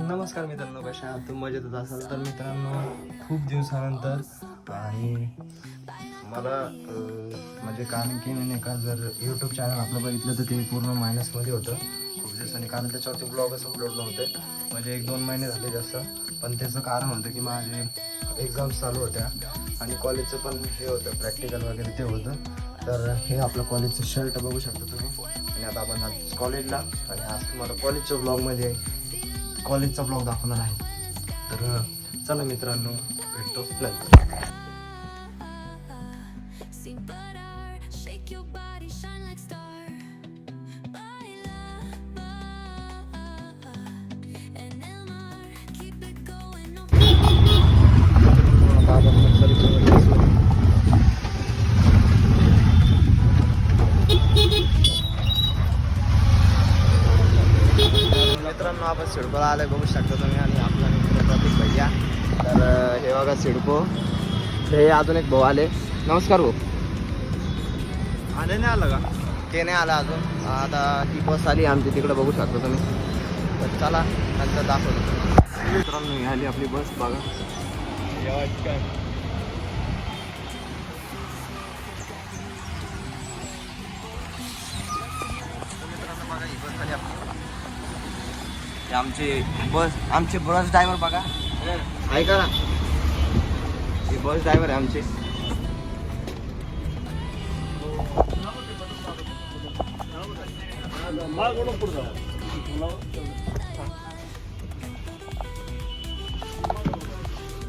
नमस्कार मित्रांनो, कशा आहात तुम्ही? मजेत असाल तर मित्रांनो, खूप दिवसानंतर आणि मला म्हणजे कारण की नाही का, जर यूट्यूब चॅनल आपलं बघितलं तर ते पूर्ण मायनसमध्ये होतं खूप दिवसांनी, कारण त्याच्यावरती ब्लॉगच अपलोड नव्हते. म्हणजे 1-2 महिने झाले जास्त. पण त्याचं कारण होतं की माझे एक्झाम्स चालू होत्या आणि कॉलेजचं पण हे होतं, प्रॅक्टिकल वगैरे ते होतं. तर हे आपलं कॉलेजचं शर्ट बघू शकता तुम्ही. आणि आता आपण आज कॉलेजला, आणि आज तुम्हाला कॉलेजच्या ब्लॉगमध्ये कॉलेजचा ब्लॉग दाखवणार आहे. तर चला मित्रांनो, भेटतो नंतर. मित्रांनो, आपण सिडकोला आलोय बघू शकता तुम्ही, आणि आपला मित्र प्रतीक भैया. तर हे बघा सिडको. हे अजून एक भाऊ आले. नमस्कार भाऊ. आले नाही आलं का? ते नाही आलं अजून. आता ही बस आली आमची तिकडे बघू शकता तुम्ही. तर चला नंतर दाखवतो. मित्रांनो, ही आली आपली बस बघा. आमचे बस ड्रायव्हर बघा, ऐका ना, हे बस ड्रायव्हर आहे आमचे.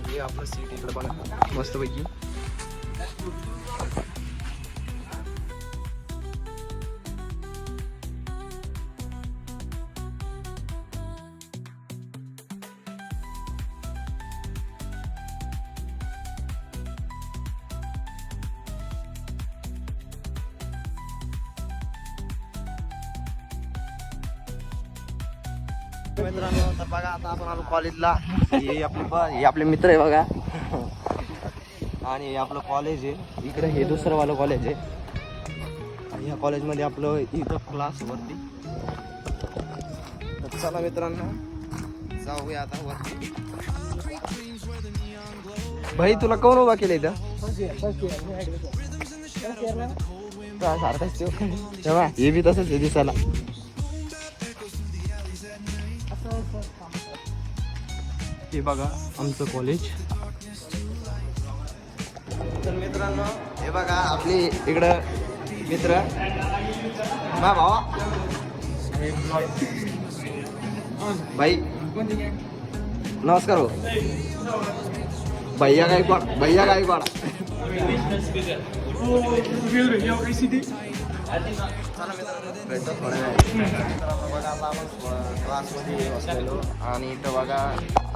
हे आपलं सीट इकडे बघा मस्त पैकी. मित्रांनो, तर बघा आता आपण आलो कॉलेजला. हे आपले मित्र आहे बघा. आणि हे आपलं कॉलेज आहे. इकडे हे दुसरं वालं कॉलेज आहे. आणि ह्या कॉलेजमध्ये आपलं इथं क्लास वरती. तर चला मित्रांनो, जाऊया आता वरती. भाई तुला कोण उभा केलं इथं? सारखाच तेव्हा हे बी तसंच आहे दिसायला. हे बघा आमचं कॉलेज. तर मित्रांनो, हे बघा आपली इकडं मित्र मा भावा भाई. नमस्कार हो. भैया गायकवाड. भैया गायकवाड. चला मित्रांनो, भेटतो थोड्या वेळात. बघा आता आपण क्लासमध्ये बसलेलो, आणि इथं बघा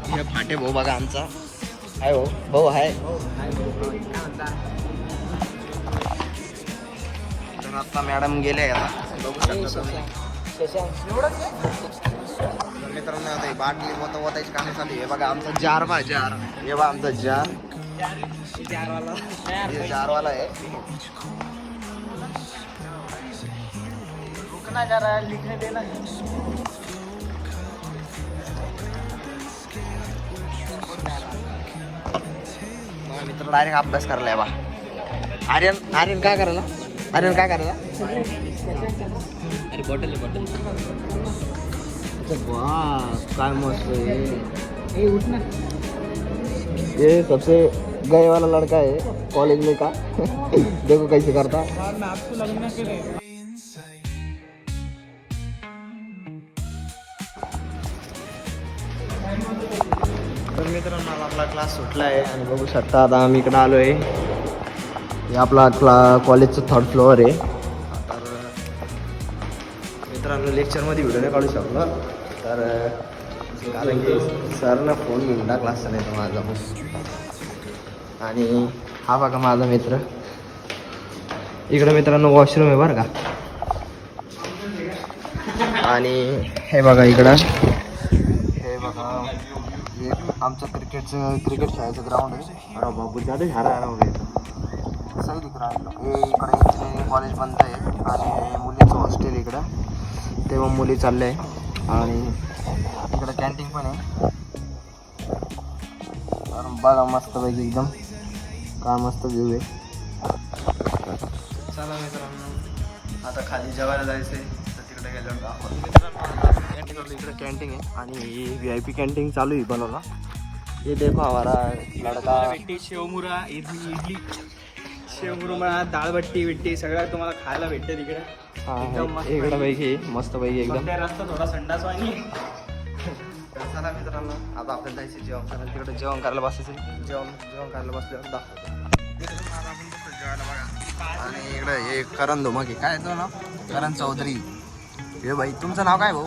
हे फाटे भाऊ बघा आमचा. हाय भाऊ. भाऊ हाय. तर आता मॅडम गेले आता बघू शकता तुम्ही. तर मित्रांनो, आता बाटली वतायची कामे चालू आहे. बघा आमचा जार बा जार. हे बा आमचा जार. जारवाला आहे. रुकना जा रहा है, लिखने देना. मित्र डायरेक्ट अभ्यास करायला बा. आर्यन काय करायला? आर्यन काय करायला? अरे बॉटल वाह काय मस्त है. ये सबसे गए वाला लड़का है कॉलेज में का. देखो कैसे करता. तर मित्रांनो, आपला क्लास सुटला आहे आणि बघू शकता आता आम्ही इकडं आलो आहे. हे आपला कॉलेजचं 3rd फ्लोअर आहे. तर मित्रांनो, लेक्चरमध्ये व्हिडिओ नाही काढू शकलो, तर कारण की सरनं फोन घेऊन टाकला असता नाही तर माझा. आणि हा बघा माझा मित्र. इकडं मित्रांनो वॉशरूम आहे बरं का. आणि हे बघा इकडं, हे बघा हे आमचं क्रिकेट खेळायचं ग्राउंड आहे. अरे बाबू जाते हारा वगैरे सही दिख रहा है. हे इकडे इंजिनिअरिंग कॉलेज बनत आहे, आणि मुलीचं हॉस्टेल इकडं. तेव्हा मुली चालले आहे. आणि इकडं कॅन्टीन पण आहे. बघा मस्त पैकी एकदम काय मस्त व्ह्यू आहे. चला मित्रांनो आता खाली जेवायला जायचं आहे तर तिकडे गेल्यावर दाखवतो मित्रांनो. कॅन्टीनवर इकडे कॅन्टीन आहे आणि VIP कॅन्टीन चालू आहे बनवला. ये देखो हमारा लड़का शेवमुरा इडली शेवमुरा डाळबट्टी बिट्टी सगळं तुम्हाला खायला भेटते तिकडे. इकडं पैकी मस्त पैकी एकदम. रस्ता थोडा संडास आणि चला मित्रांनो आता आपल्याला जायचं जेवण करायला. तिकडे जेवण करायला बसायचं. जेवण करायला बसल्यावर दाखवतो. आणि इकडे हे करण धुमाके काय तो नाव करण चौधरी. हे भाई तुमचं नाव काय भाऊ?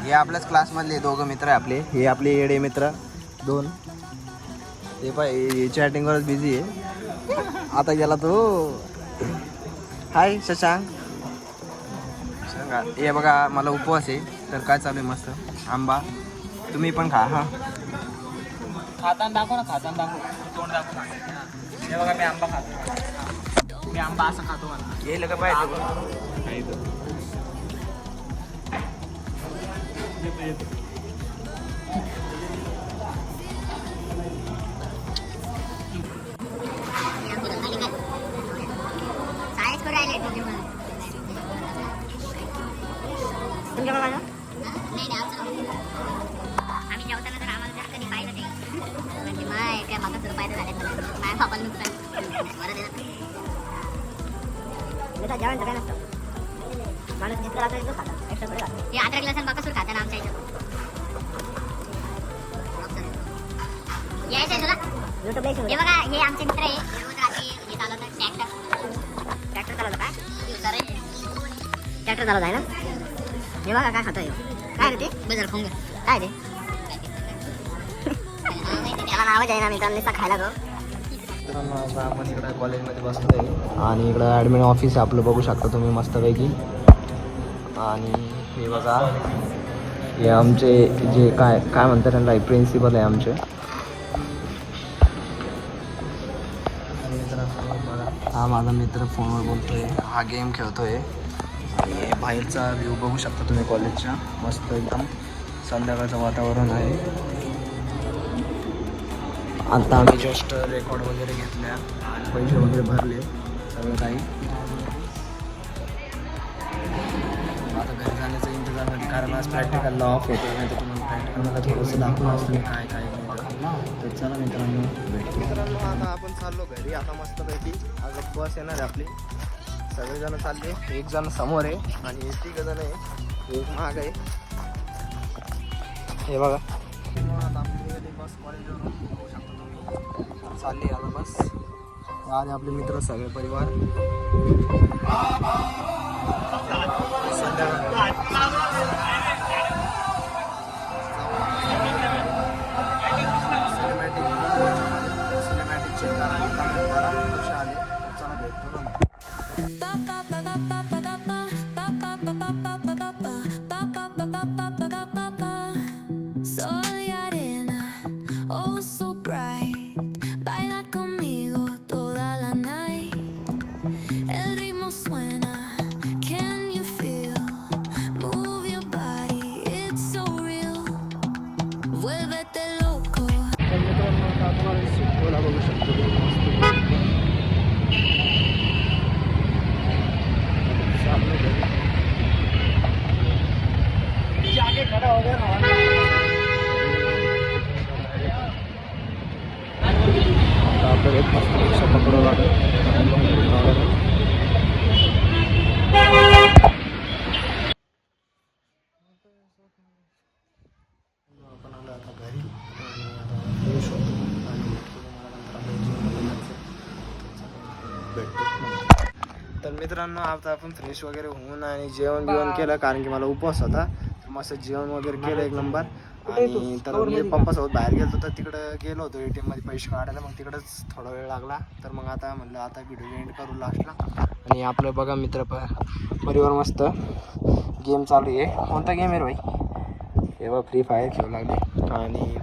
हे आपल्याच क्लासमधले दोघं मित्र आहे आपले. हे आपले येडे मित्र 2. ते पाय चॅटिंगवरच बिझी आहे. आता गेला तो. हाय शशांक. हे बघा मला उपवास आहे तर काय चालू आहे मस्त आंबा. तुम्ही पण खा. हा खाताना दाखव ना. खाताना दाखव. तोंड दाखव. हे बघा मी आंबा खातो. मी आंबा असं खातो मला. हे लगा पाहिजे. आम्ही जेवताना तर आम्हाला जर कधी पाहिलं ते म्हणजे माय काय मागं तर पाहिलं झाले माय बापाला नुकसान जेवण काय नसतं. माणूस जितकं राहतो इतकं खातात. एक्स्ट्रा थोडे खातात. हे अद्रक लसूण बाकासूर खातात ना आमच्या इथं. यायचं तुला हे बघा हे आमचे मित्र आहे. रोज रात्री हे चालवतात ट्रॅक्टर चालवलं काय ट्रॅक्टर चालवत आहे ना. हे बघा काय खातोय. काय रे ते बजर फोंग काय ते त्याला नावच आहे ना मित्रांनी खायला गो. मित्रांनो आपण इकडे कॉलेजमध्ये बसलो आहे आणि इकडं ॲडमिन ऑफिस आहे आपलं बघू शकता तुम्ही मस्तपैकी. आणि हे बघा हे आमचे जे काय म्हणतात त्यांना प्रिन्सिपल आहे आमचे. मित्रांनो बघा हा माझा मित्र फोनवर बोलतोय. हा गेम खेळतोय आणि बाहेरचा व्ह्यू बघू शकता तुम्ही कॉलेजच्या. मस्त एकदम संध्याकाळचं वातावरण आहे. आता आम्ही जस्ट रेकॉर्ड वगैरे घेतल्या आणि पैसे वगैरे भरले सगळं काही. आता घरी जाण्याचा इंतजार नाही कारण आज प्रॅक्टिकलला ऑफ होतो. नाही तर तुम्हाला प्रॅक्टिकलला थोडंसं दाखवलं असतं काय काय तर चला मित्रांनो भेटतो. मित्रांनो आता आपण चाललो घरी. आता मस्तपैकी आज बस येणार आहे आपली. सगळेजण चालले. एक जण समोर आहे आणि 3 जण आहे. एक माग आहे. हे बघा आता आपली बस कॉलेजवरून बघू शकता तुम्ही चालली आता बस. आले आपले मित्र सगळे परिवार. सिनेमॅटिक चेक करा कमेंट करा कसे आले. चला भेटतो ना. Soy arena, oh so bright. Baila conmigo toda la night. El ritmo suena, can you feel? Move your body, it's so real. Vuélvete loco. बघू शकतो आगे खड़ा हो गया आपल्याला एक मस्त रिक्षा पकडू लागेल. आपण आलो आता घरी आणि आता फ्रेश होतो आणि भेटतो. तर मित्रांनो आता आपण फ्रेश वगैरे होऊन आणि जेवण बिवण केलं कारण की मला उपवास होता. मस्त जेवण वगैरे केलं 1 नंबर. आणि तर मी पप्पासोबत बाहेर गेलो तर तिकडं गेलो होतो ATM मध्ये पैसे काढायला. मग तिकडंच थोडा वेळ लागला तर मग आता म्हणलं आता व्हिडिओ एंड करू लास्टला. आणि आपलं बघा मित्र परिवार मस्त गेम चालू आहे. कोणता गेम आहे रे भाई? हे बघा फ्री फायर खेळू लागले. आणि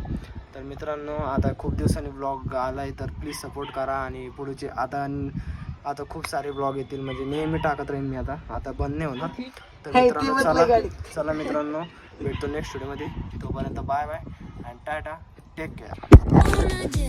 तर मित्रांनो आता खूप दिवसांनी ब्लॉग आला आहे तर प्लीज सपोर्ट करा. आणि पुढचे आता आता खूप सारे ब्लॉग येतील, म्हणजे नेहमी टाकत राहीन मी. आता बंद नाही होणार. तर हे मित्रांनो ती बदली गाडी. चला मित्रांनो, भेटतो नेक्स्ट व्हिडिओमध्ये. तोपर्यंत बाय बाय आणि टाटा, टेक केअर. Wanna